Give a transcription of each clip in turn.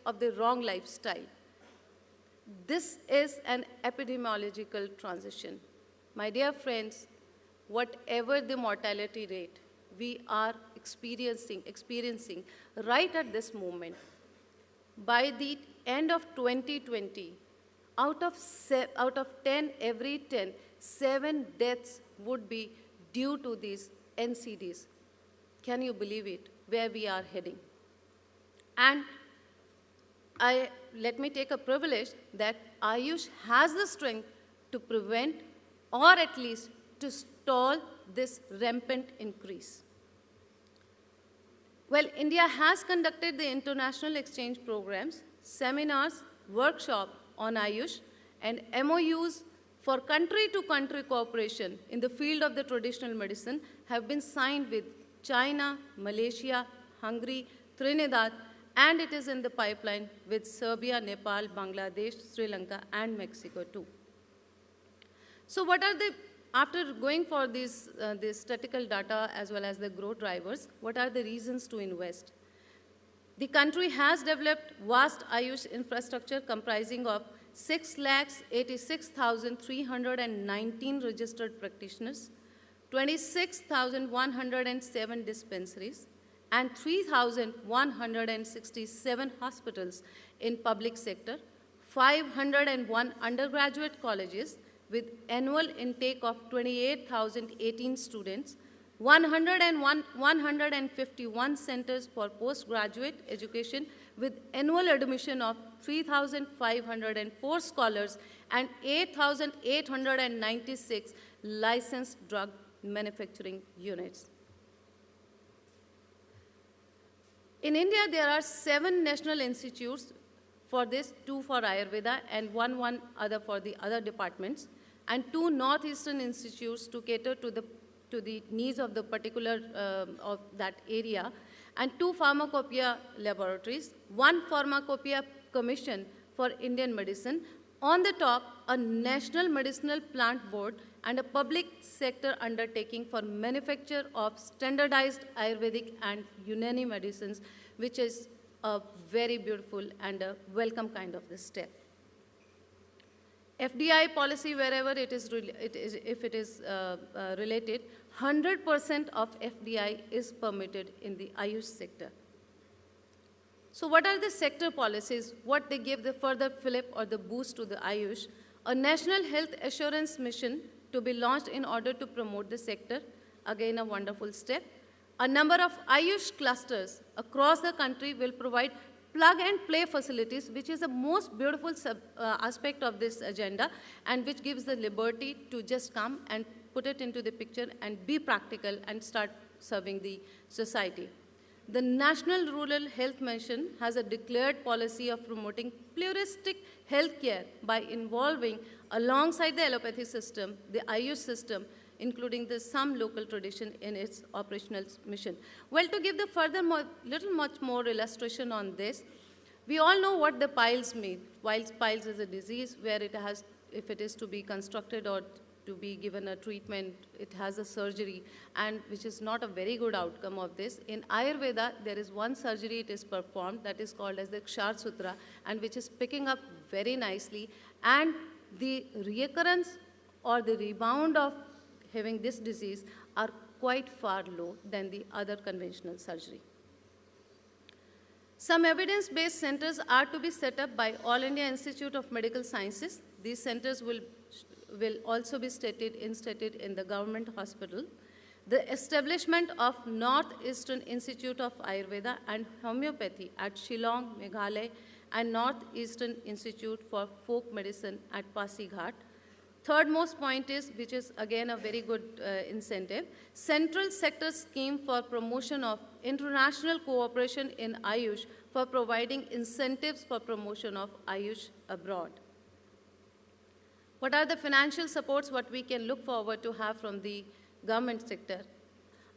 of the wrong lifestyle. This is an epidemiological transition. My dear friends, whatever the mortality rate we are experiencing right at this moment, by the end of 2020, out of 10, every 10, 7 deaths would be due to these NCDs. Can you believe it, where we are heading? And let me take a privilege that Ayush has the strength to prevent or at least to stall this rampant increase. Well, India has conducted the international exchange programs, seminars, workshops on Ayush, and MOUs for country-to-country cooperation in the field of the traditional medicine have been signed with China, Malaysia, Hungary, Trinidad, and it is in the pipeline with Serbia, Nepal, Bangladesh, Sri Lanka, and Mexico too. So what are the, after going for these statistical data as well as the growth drivers, what are the reasons to invest? The country has developed vast Ayush infrastructure comprising of 6,86,319 registered practitioners, 26,107 dispensaries, and 3,167 hospitals in public sector, 501 undergraduate colleges with annual intake of 28,018 students, 151 centers for postgraduate education with annual admission of 3,504 scholars and 8,896 licensed drug manufacturing units. In India, there are 7 national institutes for this, 2 for Ayurveda and one other for the other departments, and 2 northeastern institutes to cater to the needs of the particular of that area, and 2 pharmacopoeia laboratories, 1 pharmacopoeia commission for Indian medicine, on the top a national medicinal plant board and a public sector undertaking for manufacture of standardized Ayurvedic and Unani medicines, which is a very beautiful and a welcome kind of this step. FDI policy, wherever it is if it is related, 100% of FDI is permitted in the Ayush sector. So what are the sector policies? What they give the further fillip or the boost to the Ayush? A national health assurance mission to be launched in order to promote the sector. Again, a wonderful step. A number of Ayush clusters across the country will provide plug-and-play facilities, which is the most beautiful aspect of this agenda, and which gives the liberty to just come and put it into the picture and be practical and start serving the society. The National Rural Health Mission has a declared policy of promoting pluralistic healthcare by involving, alongside the allopathy system, the Ayush system, including some local tradition in its operational mission. Well, to give the further much more illustration on this, we all know what the piles mean. While piles is a disease where it has, if it is to be constructed or to be given a treatment, it has a surgery, and which is not a very good outcome of this. In Ayurveda, there is one surgery it is performed that is called as the Kshar Sutra, and which is picking up very nicely, and the reoccurrence or the rebound of having this disease are quite far low than the other conventional surgery. Some evidence-based centers are to be set up by All India Institute of Medical Sciences. These centers will also be instated in the government hospital. The establishment of Northeastern Institute of Ayurveda and Homeopathy at Shillong, Meghalaya, and Northeastern Institute for Folk Medicine at Pasighat. Third most point is, which is again a very good incentive, central sector scheme for promotion of international cooperation in Ayush for providing incentives for promotion of Ayush abroad. What are the financial supports what we can look forward to have from the government sector?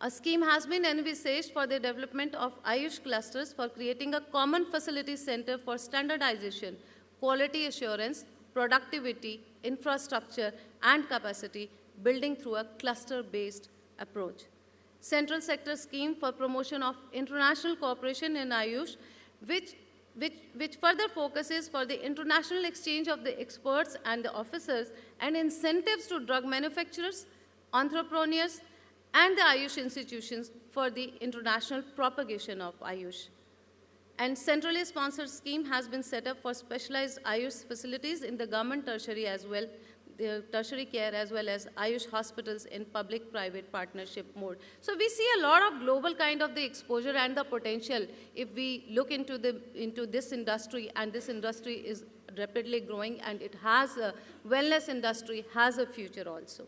A scheme has been envisaged for the development of Ayush clusters for creating a common facility center for standardization, quality assurance, productivity, infrastructure, and capacity building through a cluster-based approach. Central sector scheme for promotion of international cooperation in Ayush, which further focuses for the international exchange of the experts and the officers and incentives to drug manufacturers, entrepreneurs, and the Ayush institutions for the international propagation of Ayush. And centrally sponsored scheme has been set up for specialized Ayush facilities in the government tertiary as well, the tertiary care as well as Ayush hospitals in public-private partnership mode. So we see a lot of global kind of the exposure and the potential if we look into this industry, and this industry is rapidly growing, and it has a wellness industry has a future also.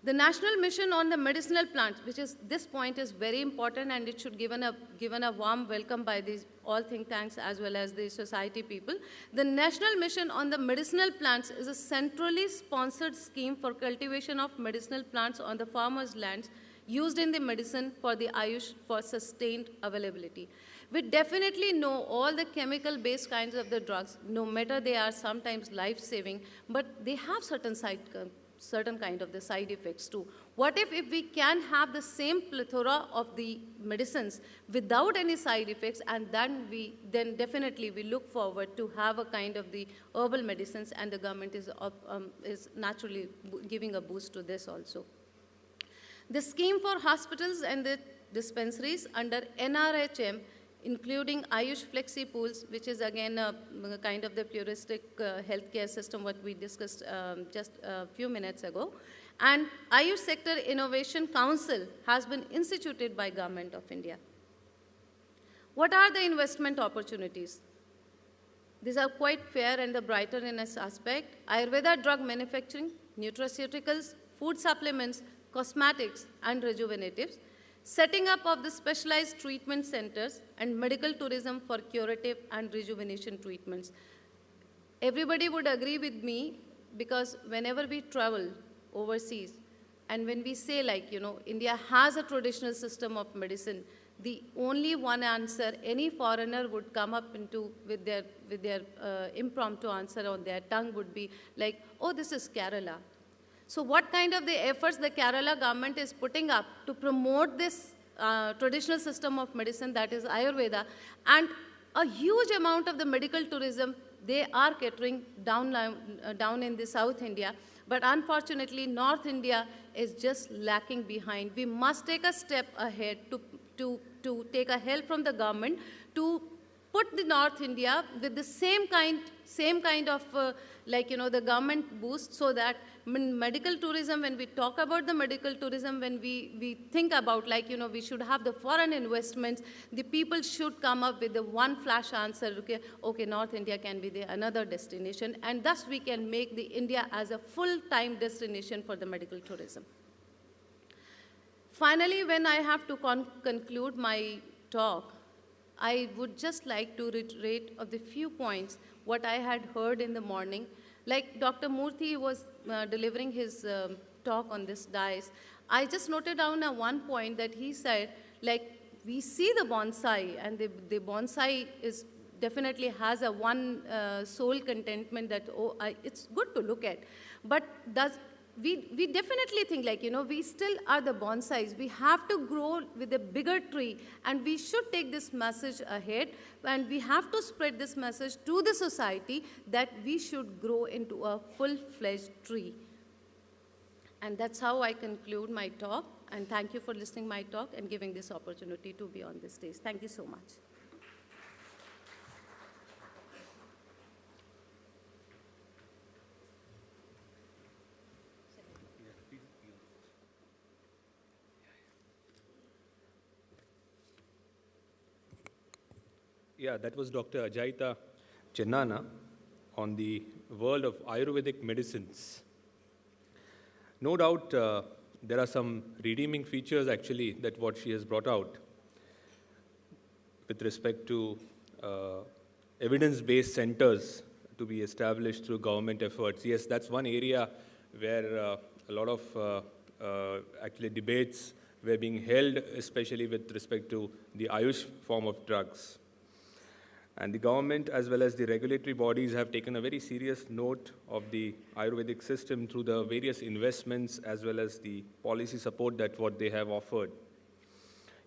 The national mission on the medicinal plants, which is this point is very important, and it should given a warm welcome by these all think tanks as well as the society people. The national mission on the medicinal plants is a centrally sponsored scheme for cultivation of medicinal plants on the farmers' lands used in the medicine for the Ayush for sustained availability. We definitely know all the chemical-based kinds of the drugs, no matter they are sometimes life-saving, but they have certain kind of the side effects too. What if we can have the same plethora of the medicines without any side effects, and then definitely we look forward to have a kind of the herbal medicines, and the government is naturally giving a boost to this also. The scheme for hospitals and the dispensaries under NRHM, including Ayush Flexi Pools, which is again a kind of the puristic healthcare system what we discussed just a few minutes ago. And Ayush Sector Innovation Council has been instituted by Government of India. What are the investment opportunities? These are quite fair and the brighter in its aspect. Ayurveda drug manufacturing, nutraceuticals, food supplements, cosmetics, and rejuvenatives. Setting up of the specialized treatment centers and medical tourism for curative and rejuvenation treatments. Everybody would agree with me, because whenever we travel overseas and when we say India has a traditional system of medicine, the only one answer any foreigner would come up with their impromptu answer on their tongue would be like, oh, this is Kerala. So what kind of the efforts the Kerala government is putting up to promote this traditional system of medicine, that is Ayurveda, and a huge amount of the medical tourism they are catering down in the South India. But unfortunately, North India is just lacking behind. We must take a step ahead to take a help from the government to put the North India with the same kind of the government boost, so that medical tourism, when we talk about the medical tourism, when we think about we should have the foreign investments, the people should come up with the one flash answer, okay, North India can be another destination, and thus we can make the India as a full-time destination for the medical tourism. Finally, when I have to conclude my talk, I would just like to reiterate of the few points what I had heard in the morning. Like Dr. Murthy was delivering his talk on this dais, I just noted down one point that he said, we see the bonsai, and the bonsai is definitely has a one soul contentment that, it's good to look at. But we definitely think we still are the bonsais. We have to grow with a bigger tree, and we should take this message ahead, and we have to spread this message to the society that we should grow into a full-fledged tree. And that's how I conclude my talk, and thank you for listening my talk and giving this opportunity to be on this stage. Thank you so much. Yeah, that was Dr. Ajaita Chennana on the world of Ayurvedic medicines. No doubt there are some redeeming features actually that what she has brought out with respect to evidence-based centers to be established through government efforts. Yes, that's one area where a lot of actually debates were being held, especially with respect to the Ayush form of drugs. And the government as well as the regulatory bodies have taken a very serious note of the Ayurvedic system through the various investments as well as the policy support that what they have offered.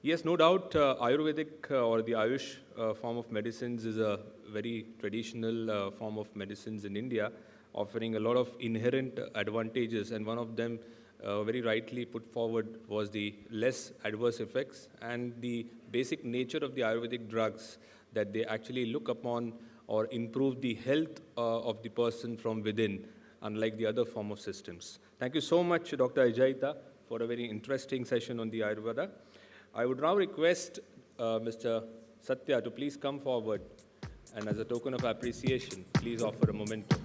Yes, no doubt, Ayurvedic or the Ayush form of medicines is a very traditional form of medicines in India, offering a lot of inherent advantages, and one of them, very rightly put forward, was the less adverse effects and the basic nature of the Ayurvedic drugs, that they actually look upon or improve the health of the person from within, unlike the other form of systems. Thank you so much, Dr. Ajaita, for a very interesting session on the Ayurveda. I would now request Mr. Satya to please come forward, and as a token of appreciation, please offer a memento.